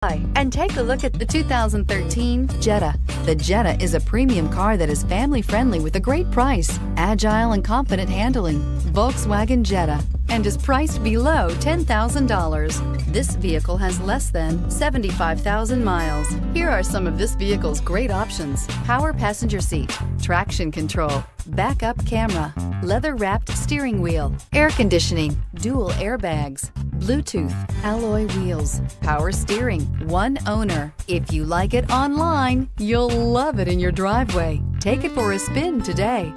Hi, and take a look at the 2013 Jetta. The Jetta is a premium car that is family-friendly with a great price, agile and confident handling. Volkswagen Jetta, and is priced below $10,000. This vehicle has less than 75,000 miles. Here are some of this vehicle's great options: power passenger seat, traction control, backup camera, leather-wrapped steering wheel, air conditioning, dual airbags, Bluetooth, alloy wheels, power steering, one owner. If you like it online, you'll love it in your driveway. Take it for a spin today.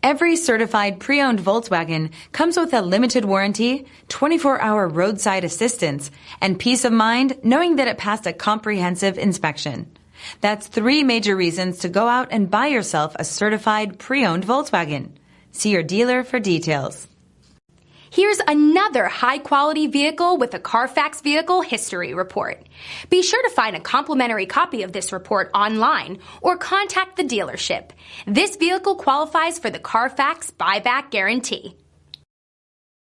Every certified pre-owned Volkswagen comes with a limited warranty, 24-hour roadside assistance, and peace of mind knowing that it passed a comprehensive inspection. That's 3 major reasons to go out and buy yourself a certified pre-owned Volkswagen. See your dealer for details. Here's another high-quality vehicle with a CARFAX Vehicle History Report. Be sure to find a complimentary copy of this report online or contact the dealership. This vehicle qualifies for the CARFAX Buyback Guarantee.